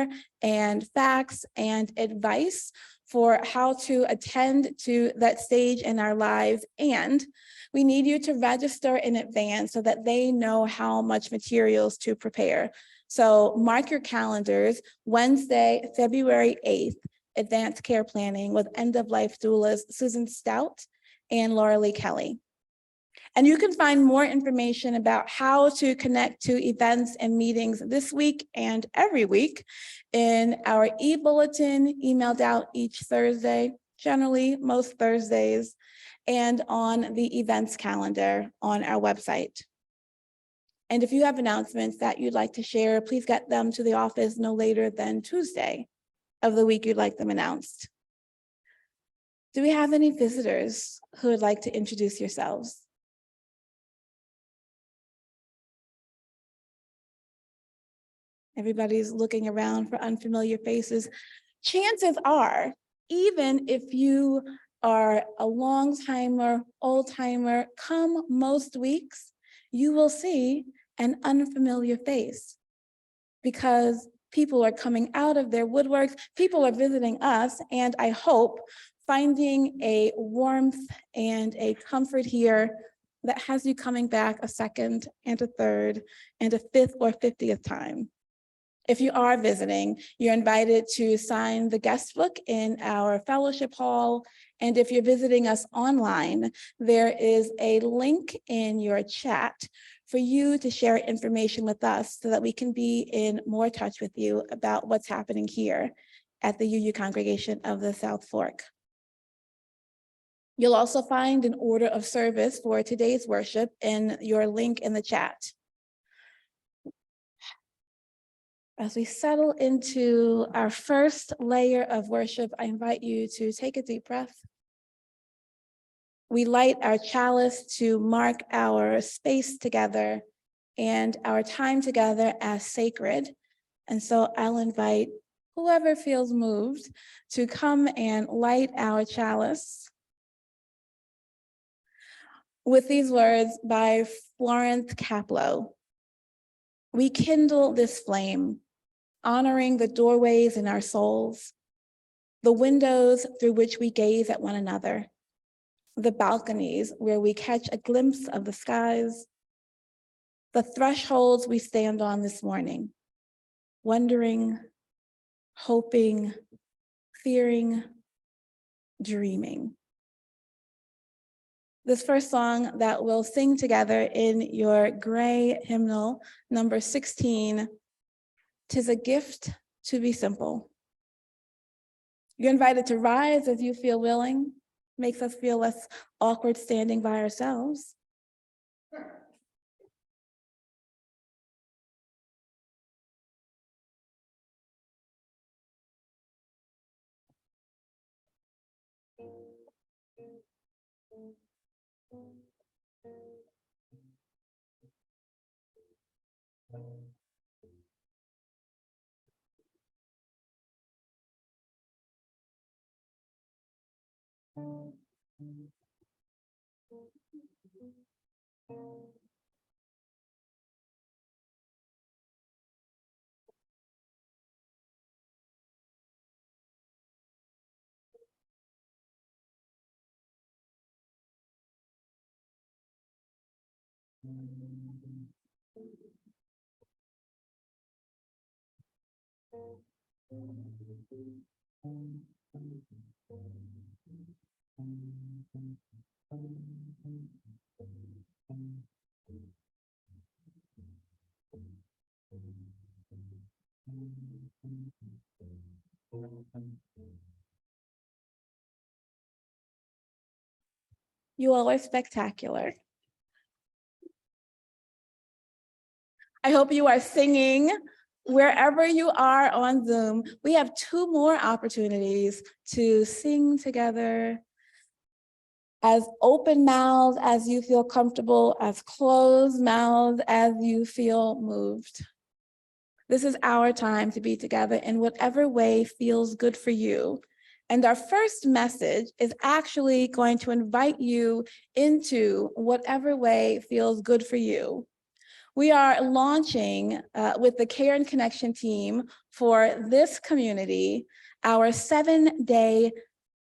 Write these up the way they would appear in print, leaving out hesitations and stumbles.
flyer and facts and advice for how to attend to that stage in our lives. And we need you to register in advance so that they know how much materials to prepare. So mark your calendars, Wednesday, February 8th, Advanced Care Planning with end-of-life doulas Susan Stout and Laura Lee Kelly. And you can find more information about how to connect to events and meetings this week and every week in our e-bulletin emailed out each Thursday, generally most Thursdays, and on the events calendar on our website. And if you have announcements that you'd like to share, please get them to the office no later than Tuesday of the week you'd like them announced. Do we have any visitors who would like to introduce yourselves? Everybody's looking around for unfamiliar faces. Chances are, even if you are a long-timer, old-timer, come most weeks, you will see an unfamiliar face because people are coming out of their woodworks, people are visiting us, and I hope finding a warmth and a comfort here that has you coming back a second and a third and a fifth or 50th time. If you are visiting, you're invited to sign the guest book in our fellowship hall. And if you're visiting us online, there is a link in your chat for you to share information with us so that we can be in more touch with you about what's happening here at the UU Congregation of the South Fork. You'll also find an order of service for today's worship in your link in the chat. As we settle into our first layer of worship, I invite you to take a deep breath. We light our chalice to mark our space together and our time together as sacred. And so I'll invite whoever feels moved to come and light our chalice with these words by Florence Caplow. We kindle this flame, honoring the doorways in our souls, the windows through which we gaze at one another, the balconies where we catch a glimpse of the skies, the thresholds we stand on this morning, wondering, hoping, fearing, dreaming. This first song that we'll sing together in your gray hymnal, number 16, "'Tis a Gift to Be Simple." You're invited to rise as you feel willing. Makes us feel less awkward standing by ourselves. You all are spectacular. I hope you are singing wherever you are on Zoom. We have 2 more opportunities to sing together, as open mouthed as you feel comfortable, as closed mouthed as you feel moved. This is our time to be together in whatever way feels good for you. And our first message is actually going to invite you into whatever way feels good for you. We are launching with the Care and Connection team for this community, our 7-day,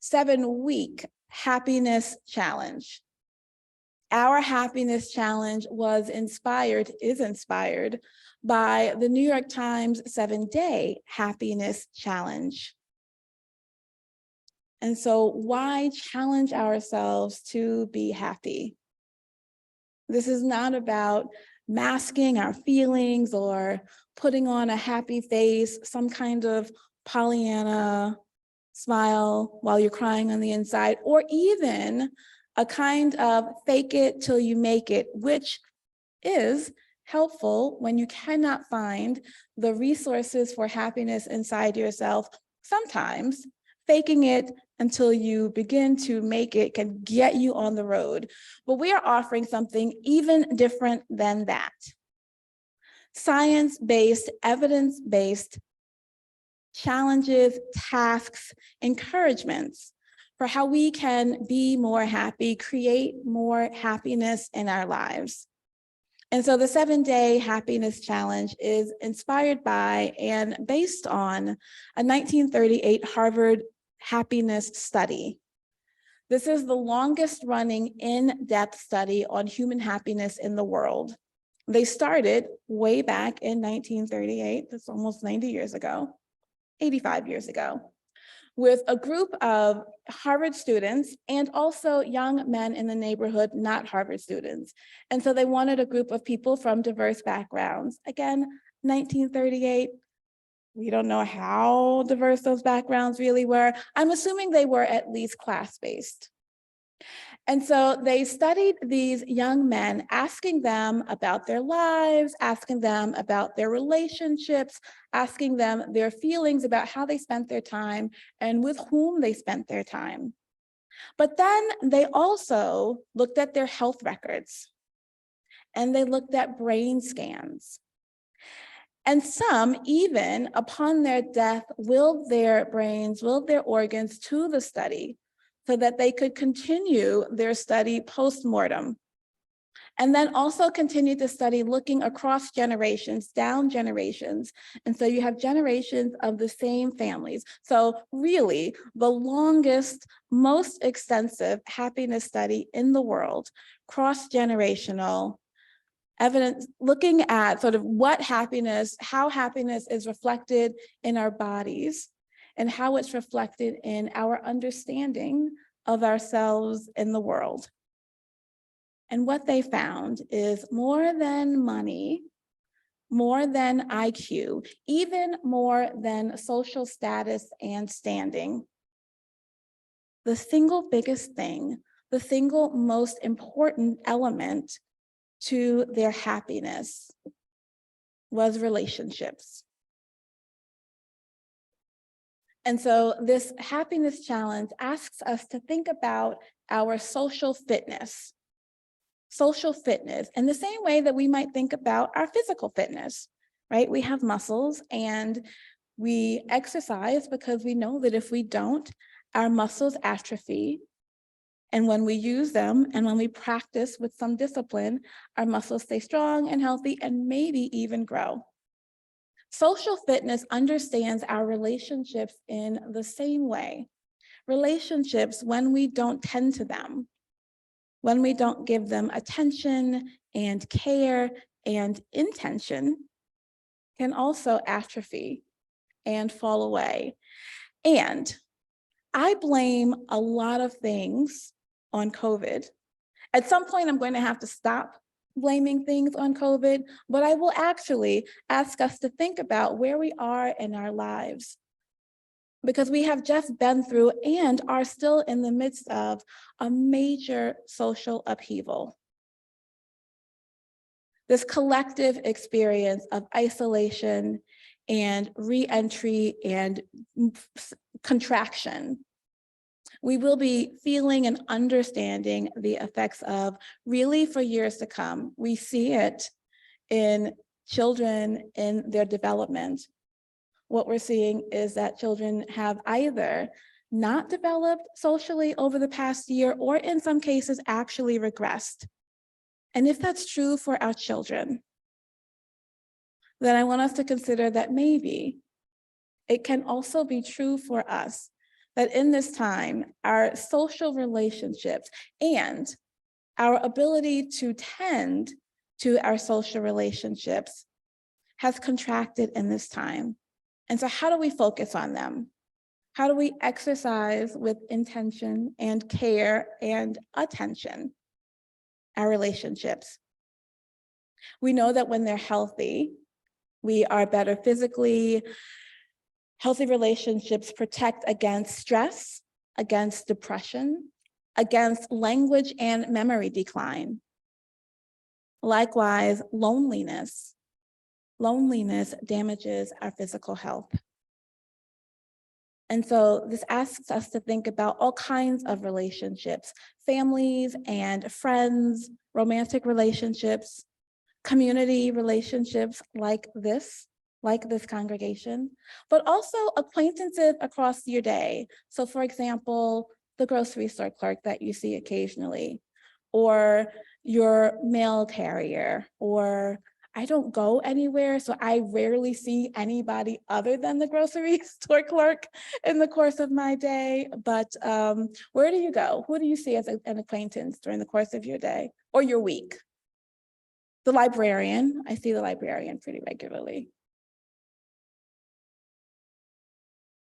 7-week happiness challenge. Our happiness challenge is inspired by the New York Times 7-day happiness challenge. And so why challenge ourselves to be happy? This is not about masking our feelings or putting on a happy face, some kind of Pollyanna smile while you're crying on the inside, or even a kind of fake it till you make it, which is helpful when you cannot find the resources for happiness inside yourself. Sometimes faking it until you begin to make it can get you on the road. But we are offering something even different than that. Science-based, evidence-based challenges, tasks, encouragements for how we can be more happy, create more happiness in our lives. And so the 7-day happiness challenge is inspired by and based on a 1938 Harvard happiness study. This is the longest running in-depth study on human happiness in the world. They started way back in 1938, that's almost 90 years ago, 85 years ago, with a group of Harvard students and also young men in the neighborhood, not Harvard students. And so they wanted a group of people from diverse backgrounds. Again, 1938, we don't know how diverse those backgrounds really were. I'm assuming they were at least class-based. And so they studied these young men, asking them about their lives, asking them about their relationships, asking them their feelings about how they spent their time and with whom they spent their time. But then they also looked at their health records and they looked at brain scans. And some, even upon their death, willed their brains, willed their organs to the study so that they could continue their study post-mortem. And then also continue to study looking across generations, down generations. And so you have generations of the same families. So really the longest, most extensive happiness study in the world, cross-generational evidence, looking at sort of what happiness, how happiness is reflected in our bodies and how it's reflected in our understanding of ourselves in the world. And what they found is more than money, more than IQ, even more than social status and standing. The single biggest thing, the single most important element to their happiness was relationships. And so this happiness challenge asks us to think about our social fitness in the same way that we might think about our physical fitness, right? We have muscles and we exercise because we know that if we don't, our muscles atrophy. And when we use them and when we practice with some discipline, our muscles stay strong and healthy and maybe even grow. Social fitness understands our relationships in the same way. Relationships, when we don't tend to them, when we don't give them attention and care and intention, can also atrophy and fall away. And I blame a lot of things on COVID. At some point, I'm going to have to stop blaming things on COVID, but I will actually ask us to think about where we are in our lives, because we have just been through and are still in the midst of a major social upheaval. This collective experience of isolation and re-entry and contraction. We will be feeling and understanding the effects of really for years to come. We see it in children in their development. What we're seeing is that children have either not developed socially over the past year or in some cases actually regressed. And if that's true for our children, then I want us to consider that maybe it can also be true for us that in this time, our social relationships and our ability to tend to our social relationships has contracted in this time. And so how do we focus on them? How do we exercise with intention and care and attention our relationships? We know that when they're healthy, we are better physically. Healthy relationships protect against stress, against depression, against language and memory decline. Likewise, loneliness. Loneliness damages our physical health. And so this asks us to think about all kinds of relationships, families and friends, romantic relationships, community relationships like this congregation, but also acquaintances across your day. So for example, the grocery store clerk that you see occasionally, or your mail carrier, or I don't go anywhere, so I rarely see anybody other than the grocery store clerk in the course of my day. But where do you go? Who do you see as an acquaintance during the course of your day or your week? The librarian. I see the librarian pretty regularly.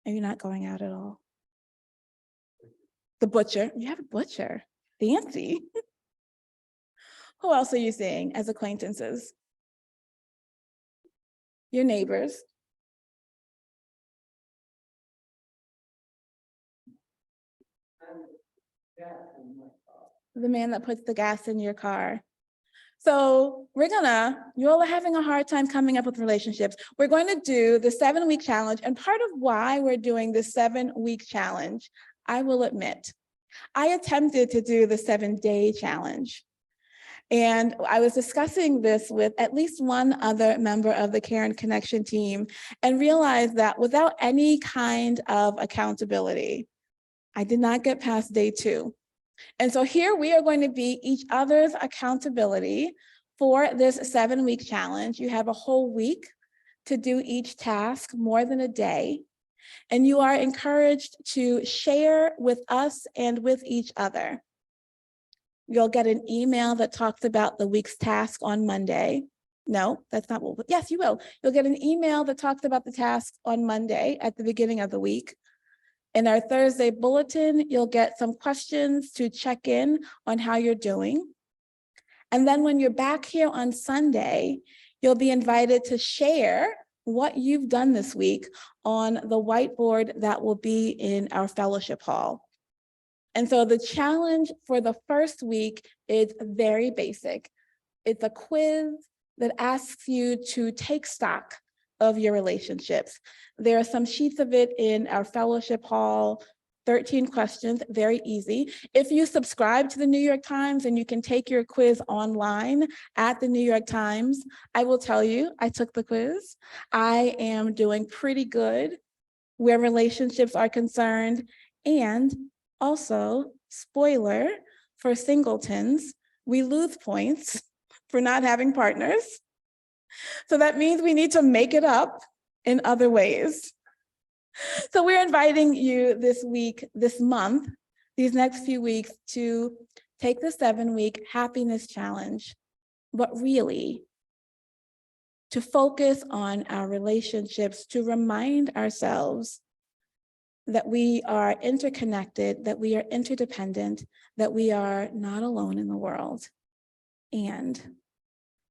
Are you not going out at all? The butcher. You have a butcher. Fancy. Who else are you seeing as acquaintances? Your neighbors. The man that puts the gas in your car. So you all are having a hard time coming up with relationships. We're going to do the 7-week challenge. And part of why we're doing the 7-week challenge, I will admit, I attempted to do the 7-day challenge. And I was discussing this with at least one other member of the Care and Connection team and realized that without any kind of accountability, I did not get past day 2. And so here we are going to be each other's accountability for this 7-week challenge. You have a whole week to do each task, more than a day. And you are encouraged to share with us and with each other. You'll get an email that talks about the week's task on Monday. No, that's not what, yes, you will. You'll get an email that talks about the task on Monday at the beginning of the week. In our Thursday bulletin, you'll get some questions to check in on how you're doing. And then when you're back here on Sunday, you'll be invited to share what you've done this week on the whiteboard that will be in our fellowship hall. And so the challenge for the first week is very basic. It's a quiz that asks you to take stock of your relationships. There are some sheets of it in our fellowship hall, 13 questions, very easy. If you subscribe to the New York Times and you can take your quiz online at the New York Times, I will tell you, I took the quiz. I am doing pretty good where relationships are concerned. And also, spoiler for singletons, we lose points for not having partners. So that means we need to make it up in other ways. So we're inviting you this week, this month, these next few weeks to take the 7-week happiness challenge, but really to focus on our relationships, to remind ourselves that we are interconnected, that we are interdependent, that we are not alone in the world, and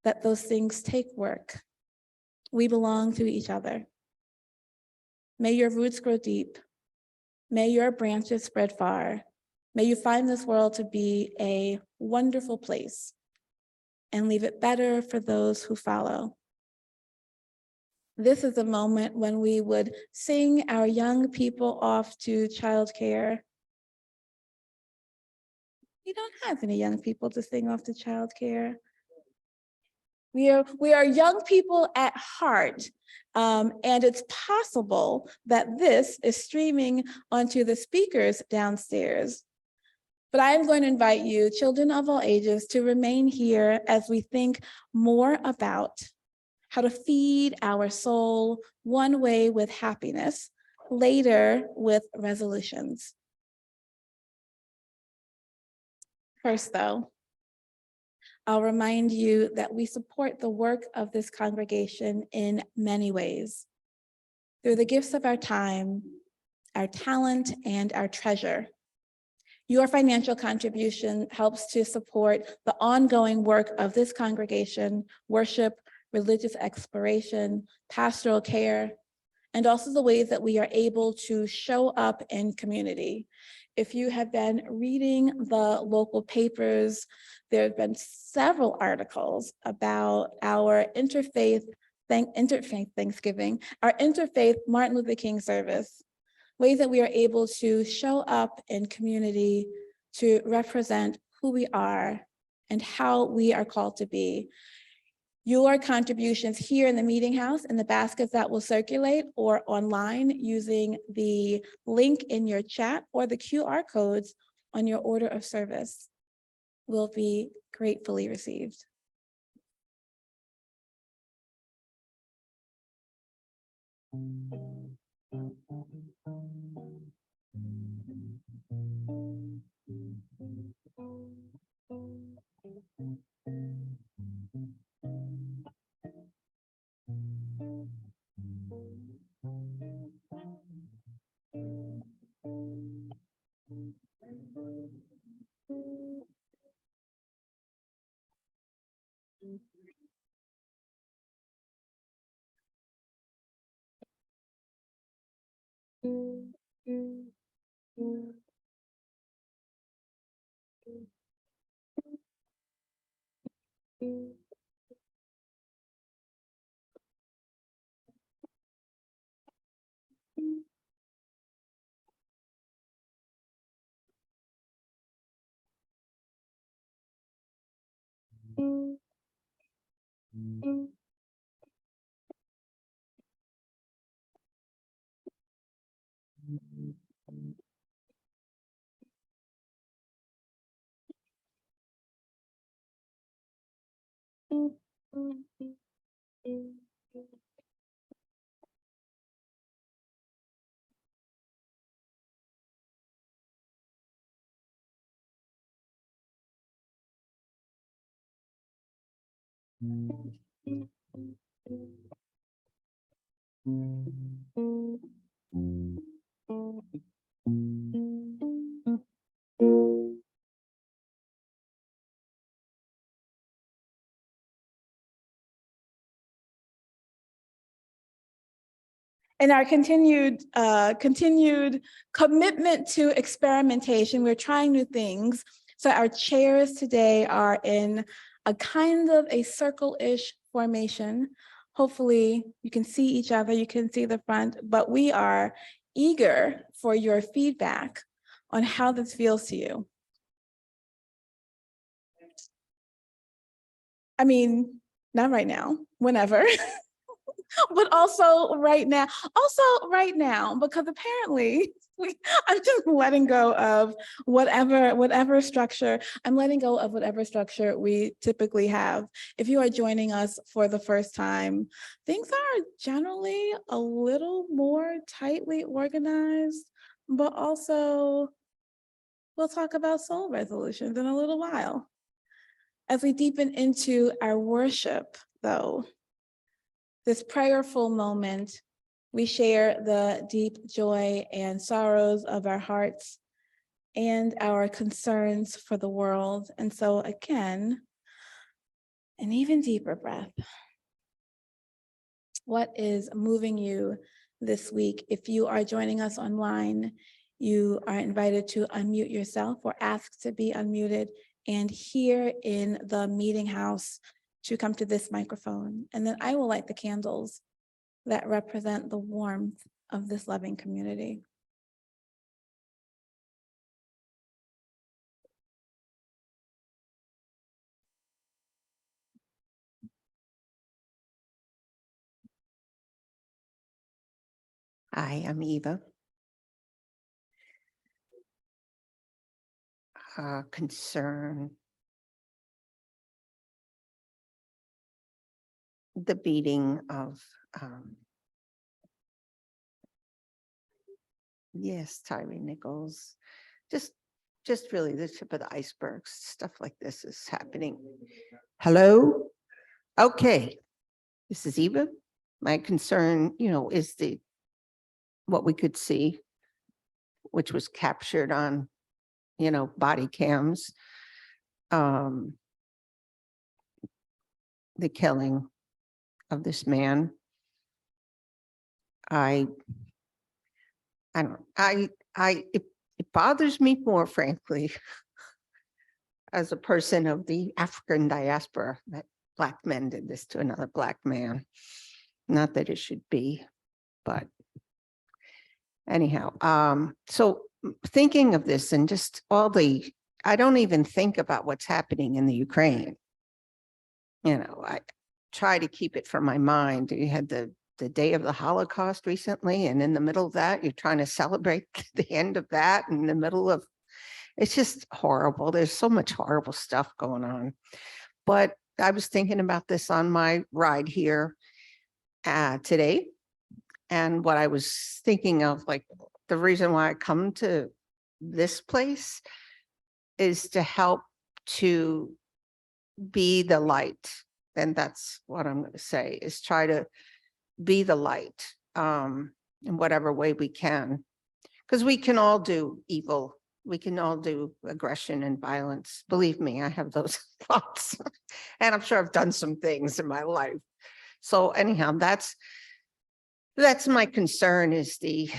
that those things take work. We belong to each other. May your roots grow deep. May your branches spread far. May you find this world to be a wonderful place and leave it better for those who follow. This is a moment when we would sing our young people off to childcare. We don't have any young people to sing off to childcare. We are young people at heart, and it's possible that this is streaming onto the speakers downstairs. But I am going to invite you, children of all ages, to remain here as we think more about how to feed our soul one way with happiness, later with resolutions. First, though, I'll remind you that we support the work of this congregation in many ways, through the gifts of our time, our talent, and our treasure. Your financial contribution helps to support the ongoing work of this congregation, worship, religious exploration, pastoral care, and also the ways that we are able to show up in community. If you have been reading the local papers, there have been several articles about our interfaith Thanksgiving, our interfaith Martin Luther King service, ways that we are able to show up in community to represent who we are and how we are called to be. Your contributions here in the meeting house in the baskets that will circulate or online using the link in your chat or the QR codes on your order of service will be gratefully received. In our continued commitment to experimentation, we're trying new things. So our chairs today are in a kind of a circle-ish formation. Hopefully you can see each other, you can see the front, but we are eager for your feedback on how this feels to you. I mean, not right now, whenever. But also right now, because apparently I'm just letting go of whatever structure, I'm letting go of whatever structure we typically have. If you are joining us for the first time, things are generally a little more tightly organized, but also we'll talk about soul resolutions in a little while. As we deepen into our worship, though, this prayerful moment, we share the deep joy and sorrows of our hearts and our concerns for the world. And so again, an even deeper breath. What is moving you this week? If you are joining us online, you are invited to unmute yourself or ask to be unmuted, and here in the meeting house to come to this microphone. And then I will light the candles that represent the warmth of this loving community. Hi, I'm Eva. Concern the beating of, yes, Tyree Nichols, just really the tip of the iceberg. Stuff like this is happening. Hello? Okay. This is Eva. My concern, is what we could see, which was captured on, body cams. The killing of this man. It bothers me more, frankly, as a person of the African diaspora, that Black men did this to another Black man. Not that it should be, but anyhow, so thinking of this and just I don't even think about what's happening in the Ukraine. I try to keep it from my mind. You had the day of the Holocaust recently, and in the middle of that, you're trying to celebrate the end of that in the middle of, it's just horrible. There's so much horrible stuff going on. But I was thinking about this on my ride here today. And what I was thinking of, like, the reason why I come to this place is to help to be the light. And that's what I'm going to say, is try to be the light in whatever way we can. Because we can all do evil. We can all do aggression and violence. Believe me, I have those thoughts. And I'm sure I've done some things in my life. So anyhow, that's my concern, is the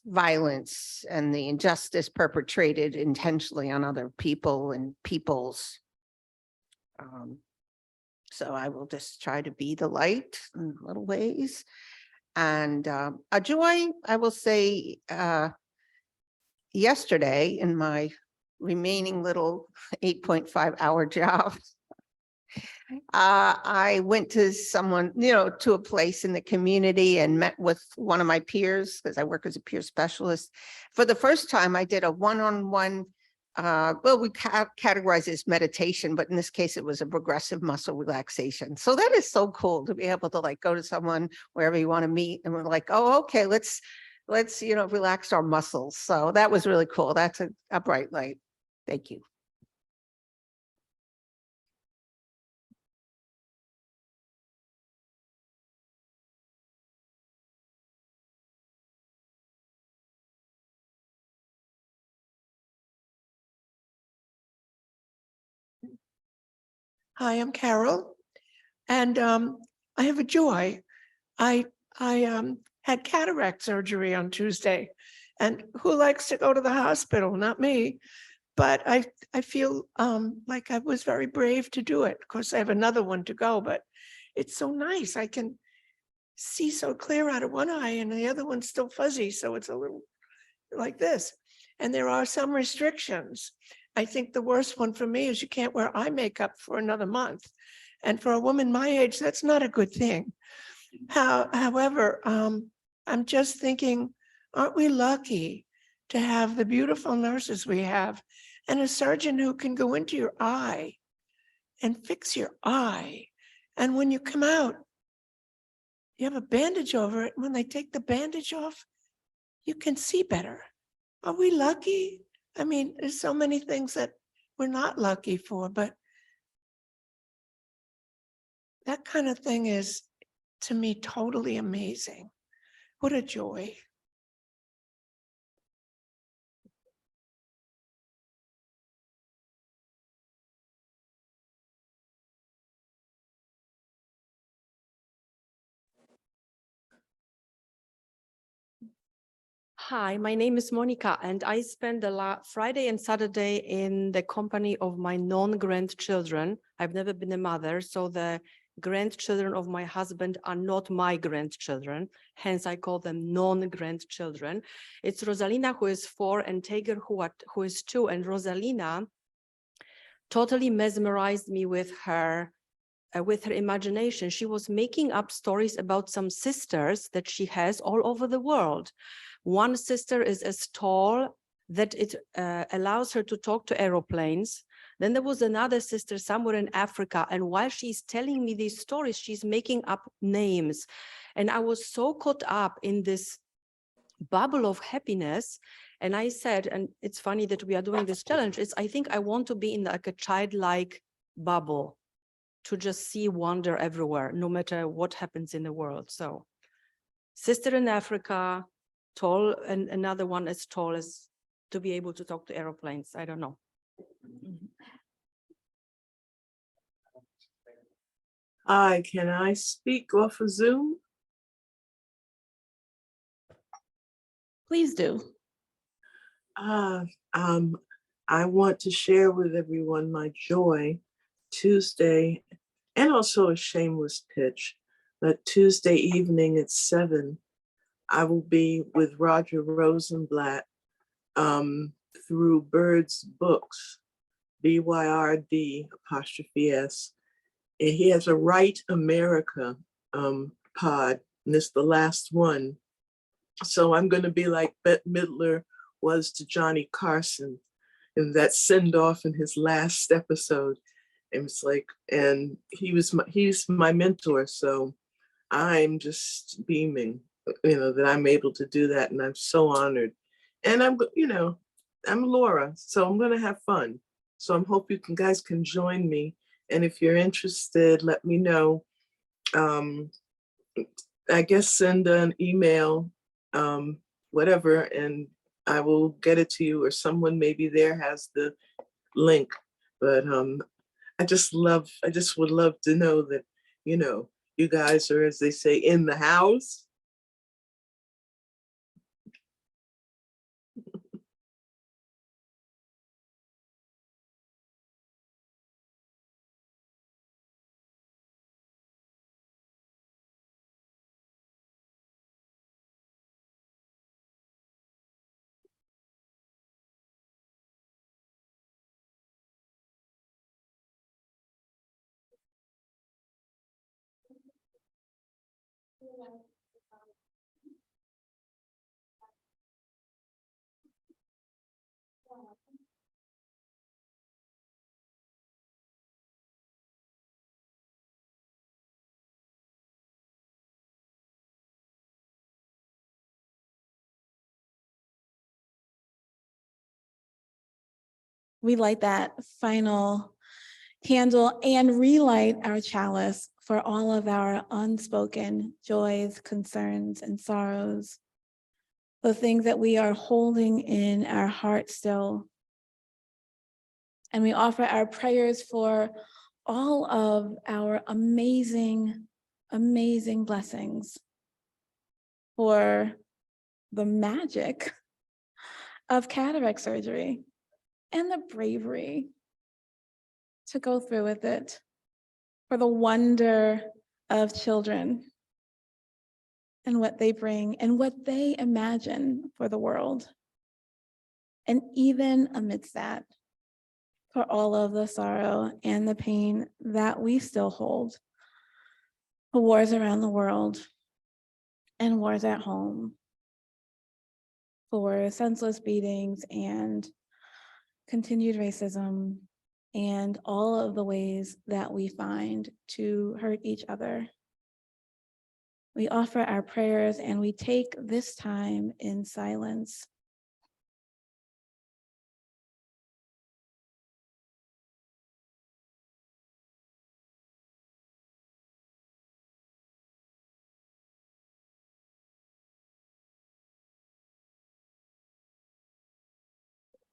violence and the injustice perpetrated intentionally on other people and peoples. So I will just try to be the light in little ways. And a joy, I will say, yesterday in my remaining little 8.5-hour job, I went to to a place in the community and met with one of my peers, because I work as a peer specialist. For the first time, I did a one-on-one, well, we categorize it as meditation, but in this case, it was a progressive muscle relaxation. So that is so cool to be able to go to someone wherever you want to meet. And we're like, oh, okay, let's relax our muscles. So that was really cool. That's a bright light. Thank you. Hi, I'm Carol, and I have a joy. I had cataract surgery on Tuesday, and who likes to go to the hospital? Not me, but I feel like I was very brave to do it. Of course, I have another one to go, but it's so nice. I can see so clear out of one eye, and the other one's still fuzzy, so it's a little like this. And there are some restrictions. I think the worst one for me is you can't wear eye makeup for another month. And for a woman my age, that's not a good thing. However, I'm just thinking, aren't we lucky to have the beautiful nurses we have and a surgeon who can go into your eye and fix your eye. And when you come out, you have a bandage over it. When they take the bandage off, you can see better. Are we lucky? I mean, there's so many things that we're not lucky for, but that kind of thing is, to me, totally amazing. What a joy. Hi, my name is Monica, and I spend the Friday and Saturday in the company of my non-grandchildren. I've never been a mother, so the grandchildren of my husband are not my grandchildren. Hence, I call them non-grandchildren. It's Rosalina, who is 4, and Tager, who is 2. And Rosalina totally mesmerized me with her imagination. She was making up stories about some sisters that she has all over the world. One sister is as tall that it allows her to talk to aeroplanes. Then there was another sister somewhere in Africa. And while she's telling me these stories, she's making up names. And I was so caught up in this bubble of happiness. And I said, and it's funny that we are doing this challenge, I think I want to be in like a childlike bubble to just see wonder everywhere, no matter what happens in the world. So sister in Africa, tall, and another one as tall as to be able to talk to airplanes. I don't know. Hi, can I speak off of Zoom? Please do. I want to share with everyone my joy Tuesday, and also a shameless pitch, that Tuesday evening at 7, I will be with Roger Rosenblatt through Bird's Books, BYRD''S. And he has a Right America pod, and it's the last one. So I'm going to be like Bette Midler was to Johnny Carson in that send off in his last episode. And it's like, and he's my mentor. So I'm just beaming, that I'm able to do that. And I'm so honored. And I'm Laura, so I'm going to have fun. So I hope you guys can join me. And if you're interested, let me know. I guess send an email, whatever, and I will get it to you, or someone maybe there has the link. But I just would love to know that, you guys are, as they say, in the house. We light that final candle and relight our chalice for all of our unspoken joys, concerns, and sorrows, the things that we are holding in our heart still. And we offer our prayers for all of our amazing, amazing blessings, for the magic of cataract surgery and the bravery to go through with it, for the wonder of children and what they bring and what they imagine for the world. And even amidst that, for all of the sorrow and the pain that we still hold, for wars around the world and wars at home, for senseless beatings and continued racism, and all of the ways that we find to hurt each other. We offer our prayers and we take this time in silence.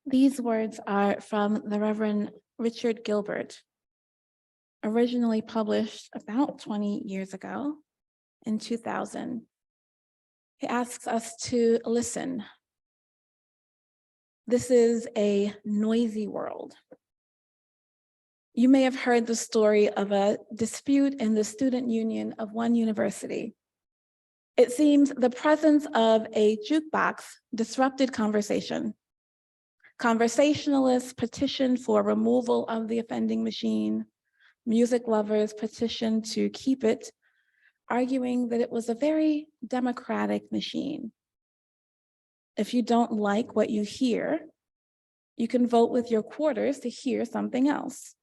These words are from the Reverend Richard Gilbert, originally published about 20 years ago in 2000. He asks us to listen. This is a noisy world. You may have heard the story of a dispute in the student union of one university. It seems the presence of a jukebox disrupted conversation. Conversationalists petitioned for removal of the offending machine. Music lovers petitioned to keep it, arguing that it was a very democratic machine. If you don't like what you hear, You can vote with your quarters to hear something else.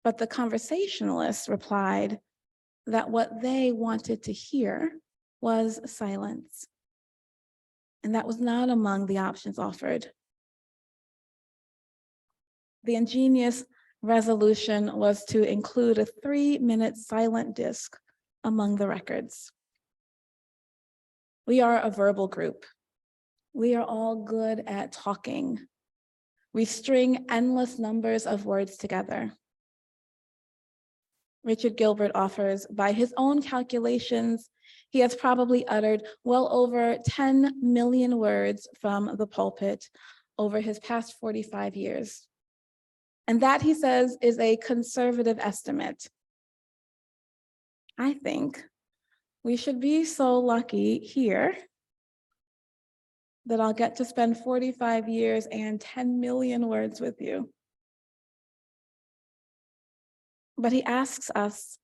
But the conversationalists replied that what they wanted to hear was silence. And that was not among the options offered. The ingenious resolution was to include a 3-minute silent disc among the records. We are a verbal group. We are all good at talking. We string endless numbers of words together. Richard Gilbert offers, by his own calculations, he has probably uttered well over 10 million words from the pulpit over his past 45 years. And that, he says, is a conservative estimate. I think we should be so lucky here that I'll get to spend 45 years and 10 million words with you. But he asks us,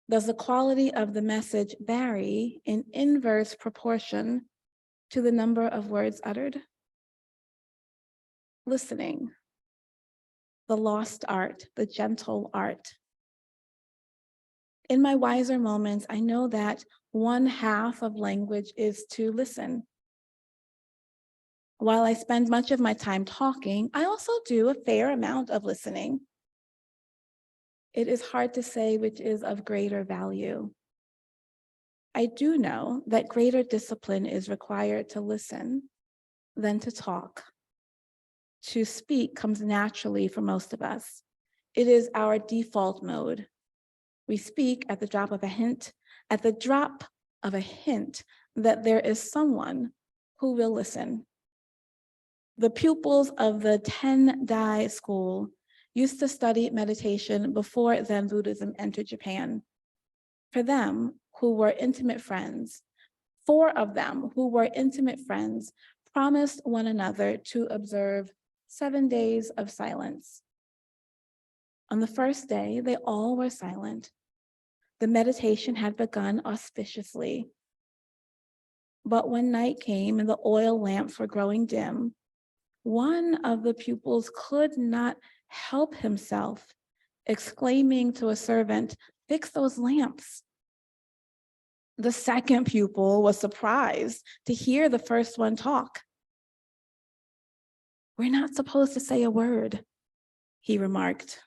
does the quality of the message vary in inverse proportion to the number of words uttered? Listening, the lost art, the gentle art. In my wiser moments, I know that 1/2 of language is to listen. While I spend much of my time talking, I also do a fair amount of listening. It is hard to say which is of greater value. I do know that greater discipline is required to listen than to talk. To speak comes naturally for most of us. It is our default mode. We speak at the drop of a hint, that there is someone who will listen. The pupils of the Tendai school used to study meditation before Zen Buddhism entered Japan. For them, who were intimate friends, 4 of them who were intimate friends promised one another to observe 7 days of silence. On the first day, they all were silent. The meditation had begun auspiciously. But when night came and the oil lamps were growing dim, one of the pupils could not help himself, exclaiming to a servant, "Fix those lamps." The second pupil was surprised to hear the first one talk. "We're not supposed to say a word," he remarked.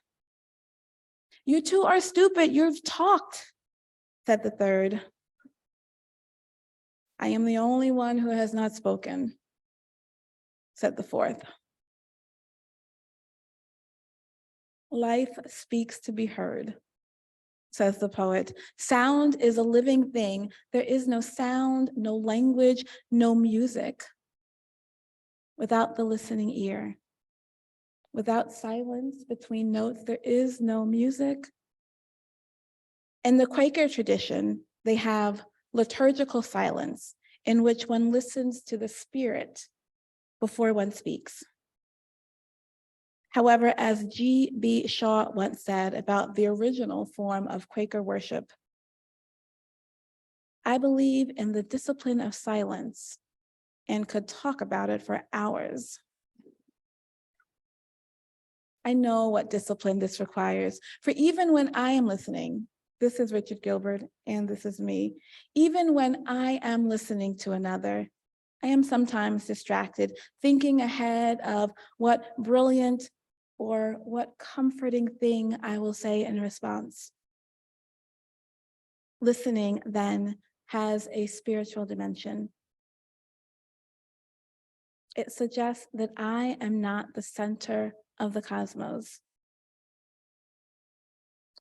"You two are stupid, you've talked," said the third. "I am the only one who has not spoken," said the fourth. "Life speaks to be heard," says the poet. "Sound is a living thing. There is no sound, no language, no music without the listening ear. Without silence between notes, there is no music." In the Quaker tradition, they have liturgical silence in which one listens to the spirit before one speaks. However, as G.B. Shaw once said about the original form of Quaker worship, "I believe in the discipline of silence and could talk about it for hours." I know what discipline this requires, for even when I am listening, this is Richard Gilbert and this is me, even when I am listening to another, I am sometimes distracted, thinking ahead of what brilliant or what comforting thing I will say in response. Listening, then, has a spiritual dimension. It suggests that I am not the center of the cosmos.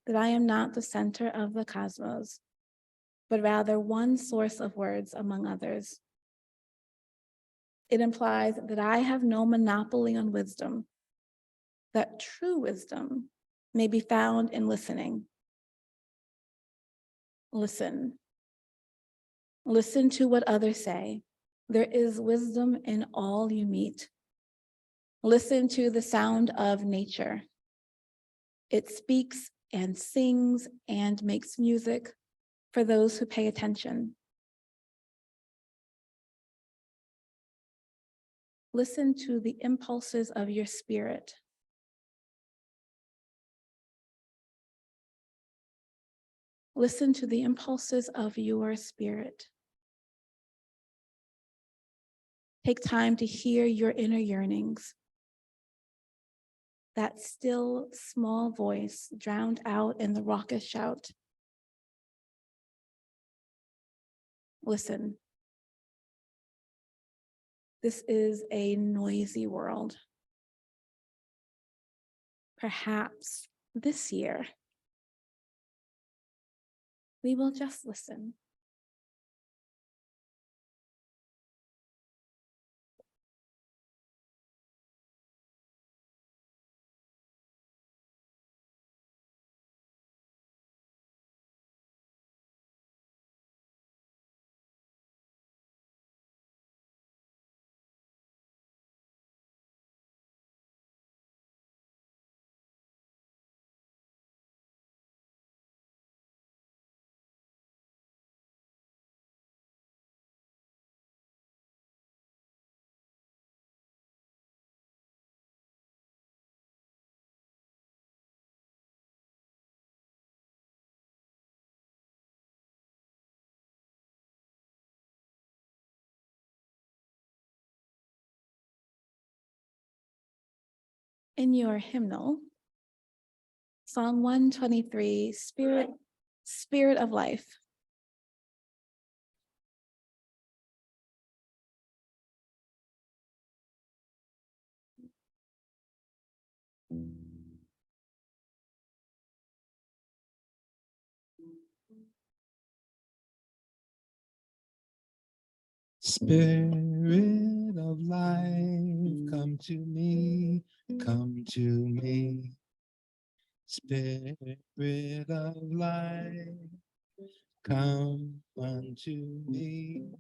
That I am not the center of the cosmos, but rather one source of words among others. It implies that I have no monopoly on wisdom, that true wisdom may be found in listening. Listen. Listen to what others say. There is wisdom in all you meet. Listen to the sound of nature. It speaks and sings and makes music for those who pay attention. Listen to the impulses of your spirit. Listen to the impulses of your spirit. Take time to hear your inner yearnings. That still, small voice drowned out in the raucous shout. Listen. This is a noisy world. Perhaps this year, we will just listen. In your hymnal, Song 123, Spirit of Life. Spirit of life, come to me, come to me. Spirit of life, come unto me,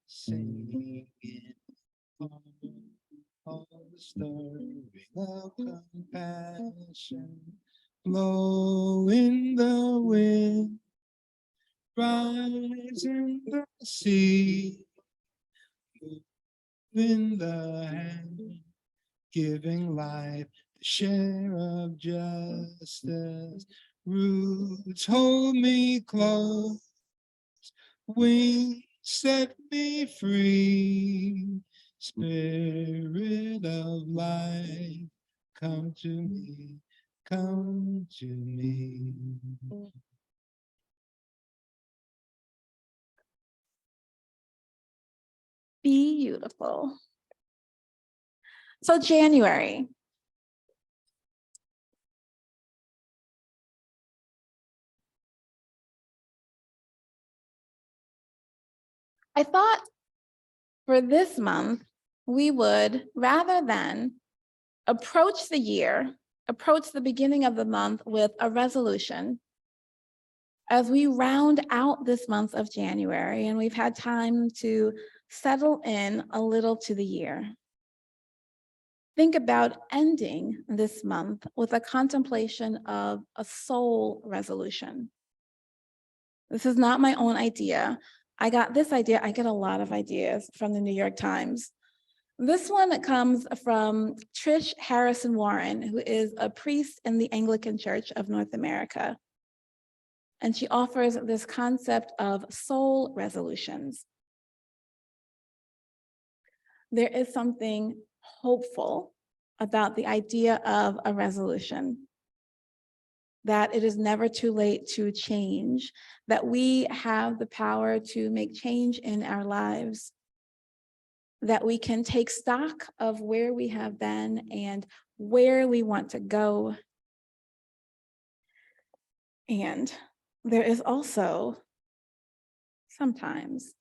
singing in all the stirring of compassion, blow in the wind, rise in the sea, move in the hand, giving life, the share of justice. Roots hold me close, wings set me free. Spirit of life, come to me, come to me. Beautiful. So January. I thought for this month, we would, rather than approach the year, approach the beginning of the month with a resolution, as we round out this month of January, and we've had time to settle in a little to the year. Think about ending this month with a contemplation of a soul resolution. This is not my own idea. I got this idea. I get a lot of ideas from the New York Times. This one comes from Trish Harrison Warren, who is a priest in the Anglican Church of North America. And she offers this concept of soul resolutions. There is something hopeful about the idea of a resolution, that it is never too late to change, that we have the power to make change in our lives, that we can take stock of where we have been and where we want to go. And there is also sometimes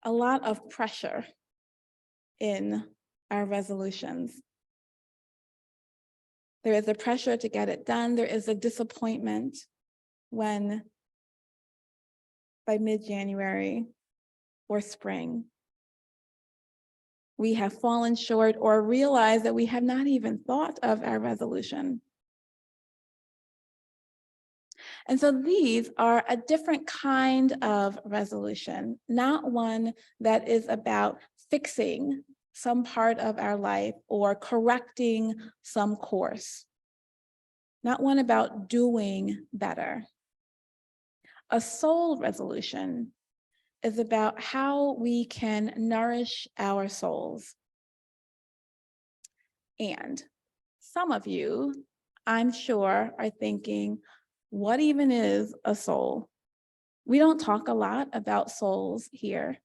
a lot of pressure in our resolutions. There is a pressure to get it done. There is a disappointment when by mid-January or spring, we have fallen short or realized that we have not even thought of our resolution. And so these are a different kind of resolution, not one that is about fixing some part of our life or correcting some course. Not one about doing better. A soul resolution is about how we can nourish our souls. And some of you, I'm sure, are thinking, what even is a soul? We don't talk a lot about souls here.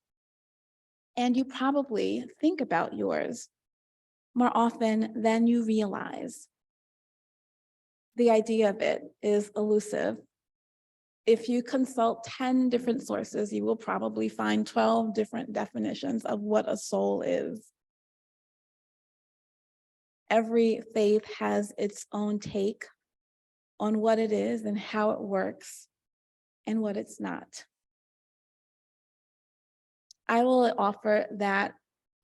And you probably think about yours more often than you realize. The idea of it is elusive. If you consult 10 different sources, you will probably find 12 different definitions of what a soul is. Every faith has its own take on what it is and how it works and what it's not. I will offer that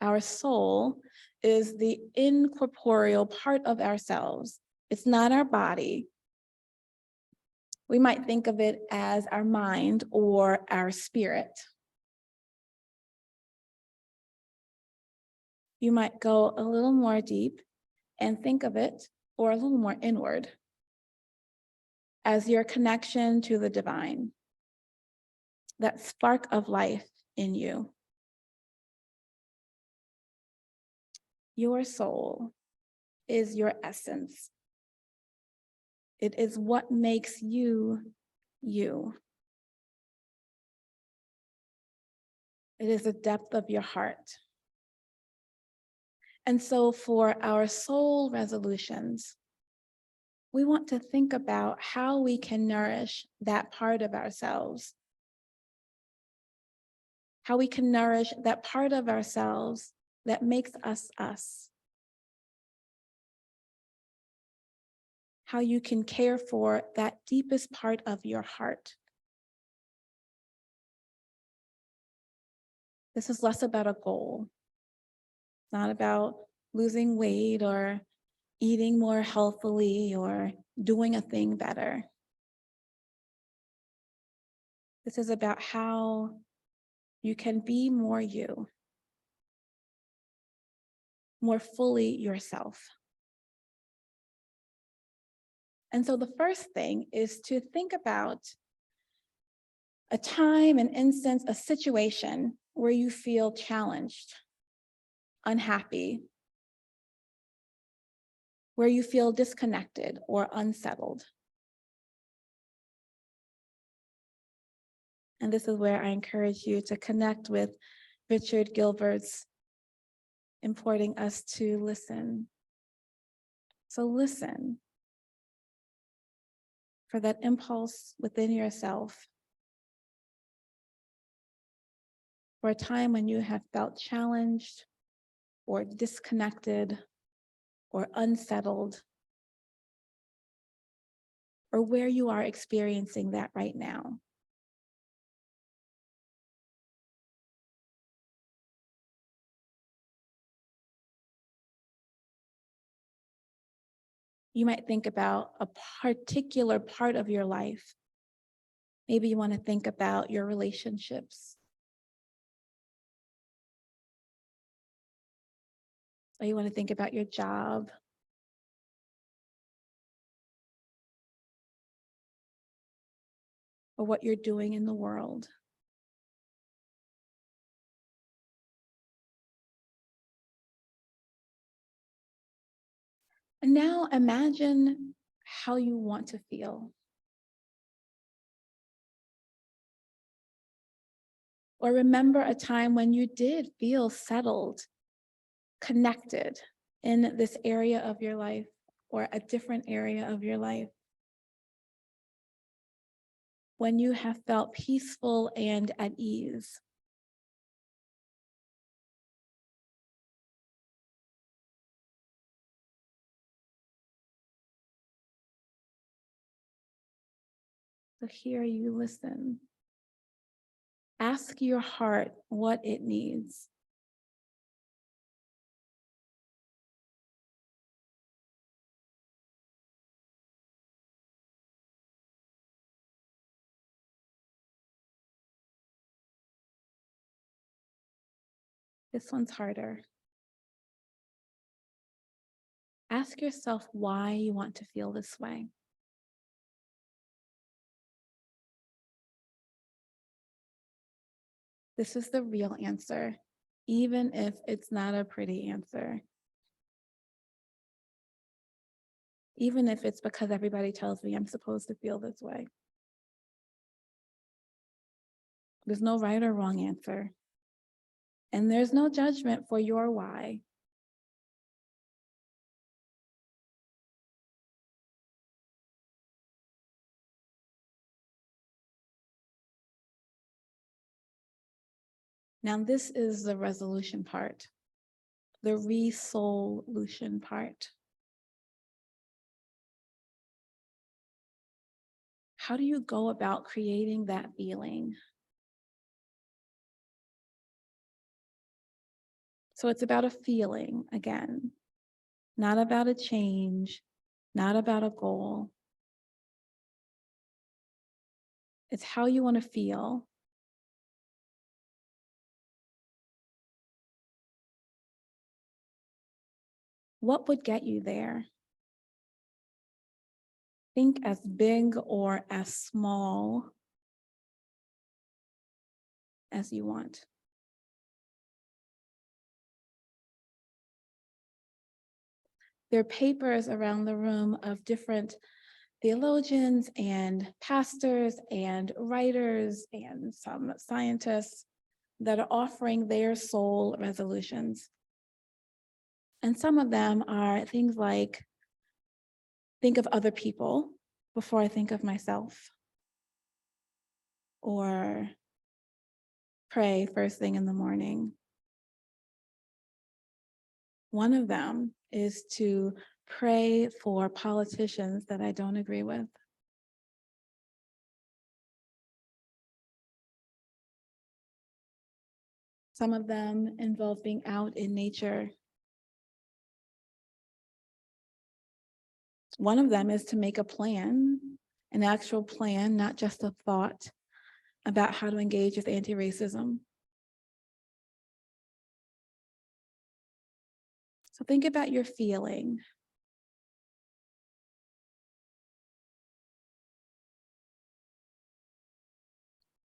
our soul is the incorporeal part of ourselves. It's not our body. We might think of it as our mind or our spirit. You might go a little more deep and think of it, or a little more inward, as your connection to the divine, that spark of life in you. Your soul is your essence. It is what makes you, you. It is the depth of your heart. And so for our soul resolutions, we want to think about how we can nourish that part of ourselves. How we can nourish that part of ourselves that makes us us. How you can care for that deepest part of your heart. This is less about a goal. It's not about losing weight or eating more healthily or doing a thing better. This is about how you can be more you, more fully yourself. And so the first thing is to think about a time, an instance, a situation where you feel challenged, unhappy, where you feel disconnected or unsettled. And this is where I encourage you to connect with Richard Gilbert's importing us to listen. So listen for that impulse within yourself, for a time when you have felt challenged or disconnected or unsettled, or where you are experiencing that right now. You might think about a particular part of your life. Maybe you want to think about your relationships. Or you want to think about your job. Or what you're doing in the world. And now imagine how you want to feel. Or remember a time when you did feel settled, connected in this area of your life or a different area of your life. When you have felt peaceful and at ease. So here you listen. Ask your heart what it needs. This one's harder. Ask yourself why you want to feel this way. This is the real answer, even if it's not a pretty answer. Even if it's because everybody tells me I'm supposed to feel this way. There's no right or wrong answer. And there's no judgment for your why. Now, this is the resolution part, the ReSOULution part. How do you go about creating that feeling? So it's about a feeling again, not about a change, not about a goal. It's how you want to feel. What would get you there? Think as big or as small as you want. There are papers around the room of different theologians and pastors and writers and some scientists that are offering their soul resolutions. And some of them are things like, think of other people before I think of myself, or pray first thing in the morning. One of them is to pray for politicians that I don't agree with. Some of them involve being out in nature. One of them is to make a plan, an actual plan, not just a thought about how to engage with anti-racism. So think about your feeling.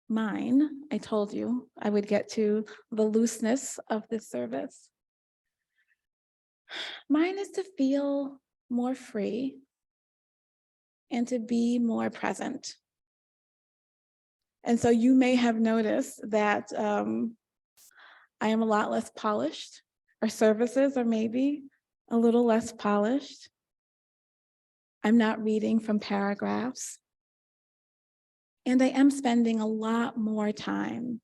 Mine, I told you I would get to the looseness of this service. Mine is to feel more free and to be more present. And so you may have noticed that I am a lot less polished. Our services are maybe a little less polished. I'm not reading from paragraphs. And I am spending a lot more time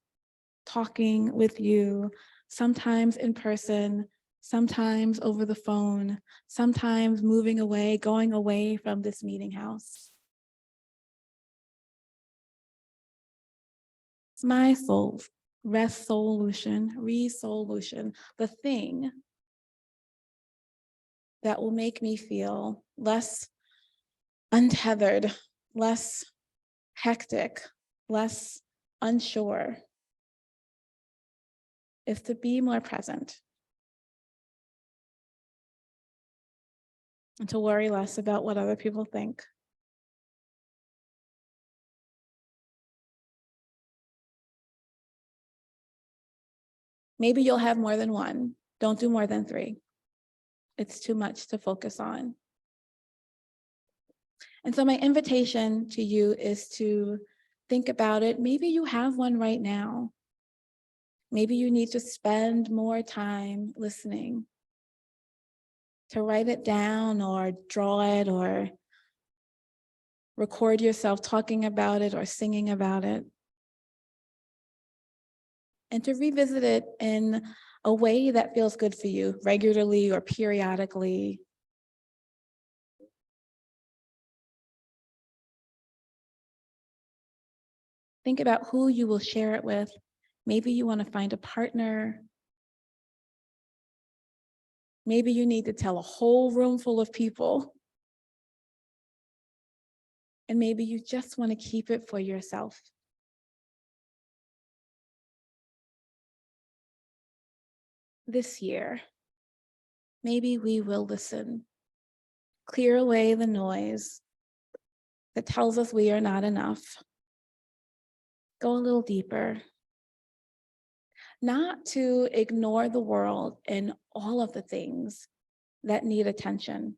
talking with you, sometimes in person, sometimes over the phone, sometimes moving away, going away from this meeting house. It's my soul, ReSOULution, the thing that will make me feel less untethered, less hectic, less unsure, is to be more present and to worry less about what other people think. Maybe you'll have more than one. Don't do more than 3. It's too much to focus on. And so my invitation to you is to think about it. Maybe you have one right now. Maybe you need to spend more time listening, to write it down or draw it or record yourself talking about it or singing about it. And to revisit it in a way that feels good for you, regularly or periodically. Think about who you will share it with. Maybe you want to find a partner. Maybe you need to tell a whole room full of people. And maybe you just want to keep it for yourself. This year, maybe we will listen Clear away the noise that tells us we are not enough. Go a little deeper. Not to ignore the world and all of the things that need attention.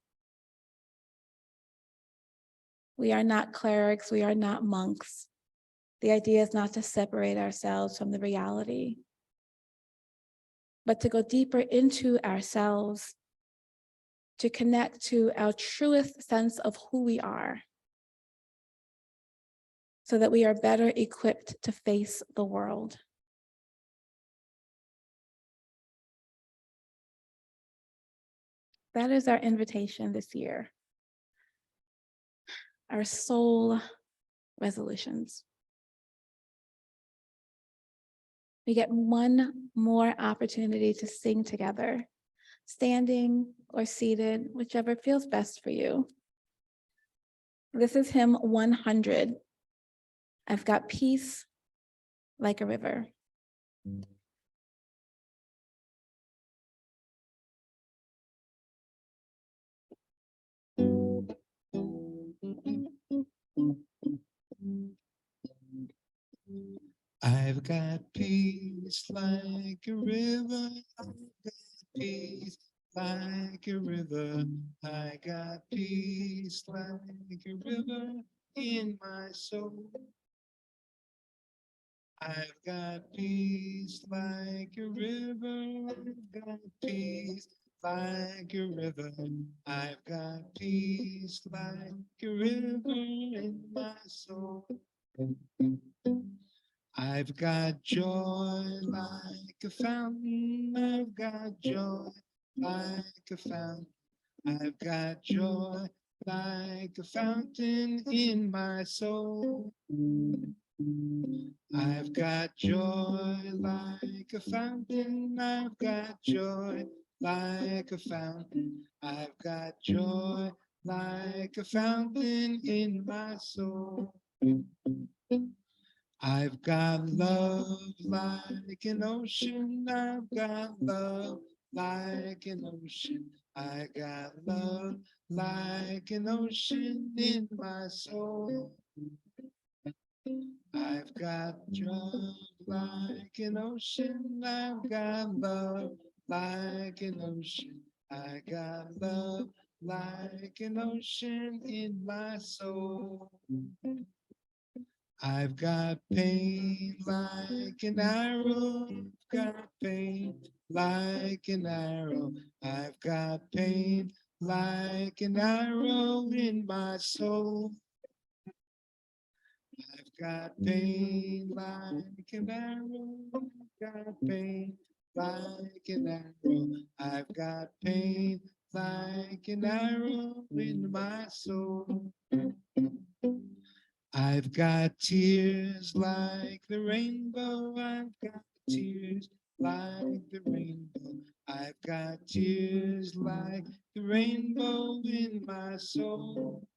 We are not clerics, we are not monks. The idea is not to separate ourselves from the reality, but to go deeper into ourselves, to connect to our truest sense of who we are, so that we are better equipped to face the world. That is our invitation this year. Our soul resolutions. We get one more opportunity to sing together, standing or seated, whichever feels best for you. This is hymn 100. I've got peace like a river. I've got peace like a river. I've got peace like a river. I got peace like a river in my soul. I've got peace like a river. I've got peace like a river. I've got peace like a river in my soul. I've got joy like a fountain. I've got joy like a fountain. I've got joy like a fountain in my soul. I've got joy like a fountain. I've got joy like a fountain. I've got joy like a fountain in my soul. I've got love like an ocean. I've got love like an ocean. I got love like an ocean in my soul. I've got love like an ocean. I've got love like an ocean. I got love like an ocean in my soul. I've got pain like an arrow. I've got pain like an arrow. I've got pain like an arrow in my soul. I've got pain like an arrow. I've got pain like an arrow. I've got pain like an arrow in my soul. I've got tears like the rainbow. I've got tears like the rainbow. I've got tears like the rainbow in my soul.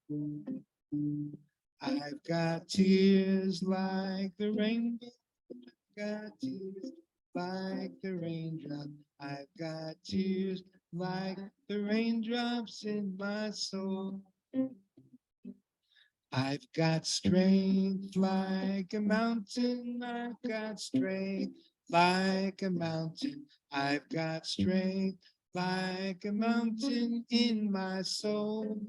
I've got tears like the rainbow. I've got tears like the raindrop. I've got tears like the raindrops in my soul. I've got strength like a mountain. I've got strength like a mountain. I've got strength like a mountain in my soul.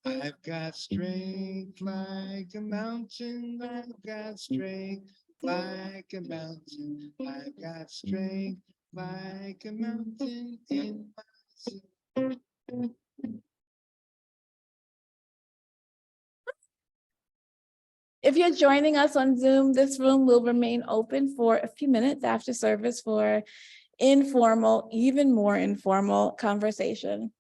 I've got strength like a mountain. I've got strength like a mountain. I've got strength like a mountain in my soul. If you're joining us on Zoom, this room will remain open for a few minutes after service for informal, even more informal conversation.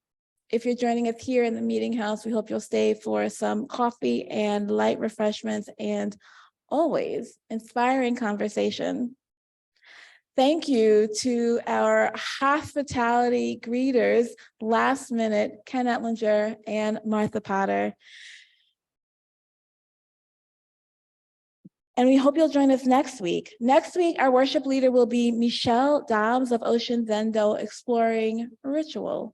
If you're joining us here in the meeting house, we hope you'll stay for some coffee and light refreshments and always inspiring conversation. Thank you to our hospitality greeters, last minute, Ken Etlinger and Martha Potter. And we hope you'll join us next week. Next week, our worship leader will be Michelle Dobbs of Ocean Zendo, exploring ritual.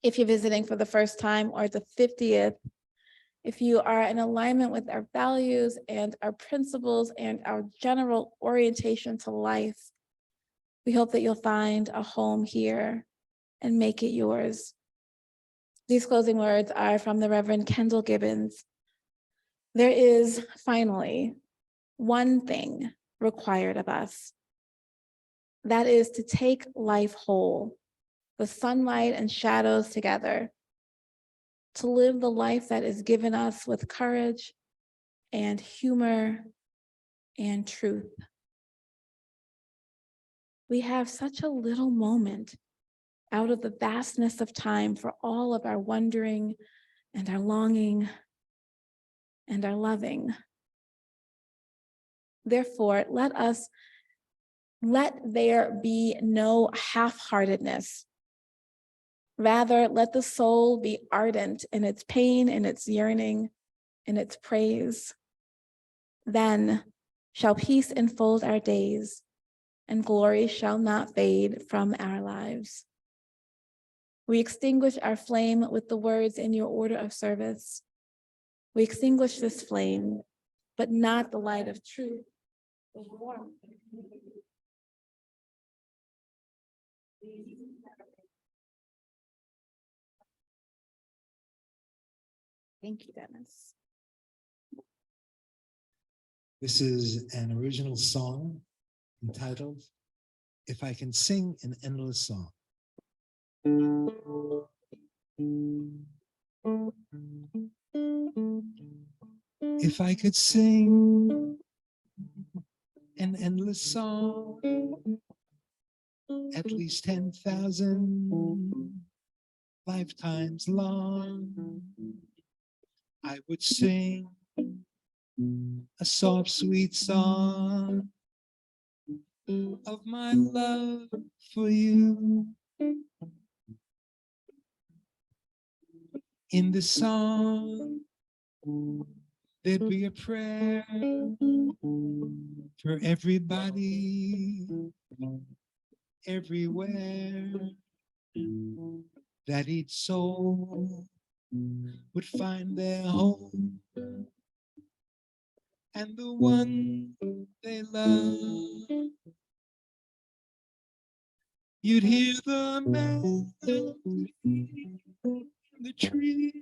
If you're visiting for the first time or the 50th, if you are in alignment with our values and our principles and our general orientation to life, we hope that you'll find a home here and make it yours. These closing words are from the Reverend Kendall Gibbons. There is finally one thing required of us. That is to take life whole, the sunlight and shadows together, to live the life that is given us with courage and humor and truth. We have such a little moment out of the vastness of time for all of our wondering and our longing and our loving. Therefore, let there be no half-heartedness. Rather, let the soul be ardent in its pain, in its yearning, in its praise. Then shall peace enfold our days, and glory shall not fade from our lives. We extinguish our flame with the words in your order of service. We extinguish this flame, but not the light of truth, the warmth. Thank you, Dennis. This is an original song entitled If I Can Sing an Endless Song. If I could sing an endless song, at least 10,000 lifetimes long, I would sing a soft, sweet song of my love for you. In the song, there'd be a prayer for everybody, everywhere, that each soul would find their home and the one they love. You'd hear the melody in the trees,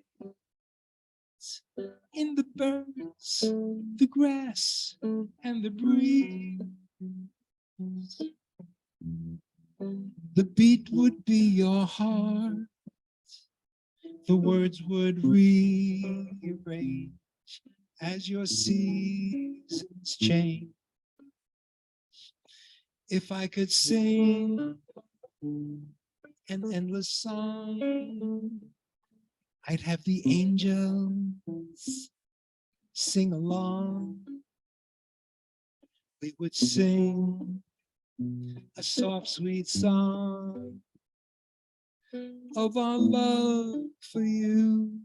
in the birds, the grass, and the breeze. The beat would be your heart. The words would rearrange as your seasons change. If I could sing an endless song, I'd have the angels sing along. We would sing a soft, sweet song of our love for you.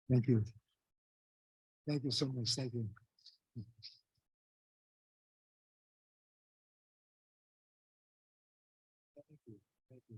Thank you. Thank you so much. Thank you. Thank you. Thank you.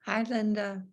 Hi, Linda.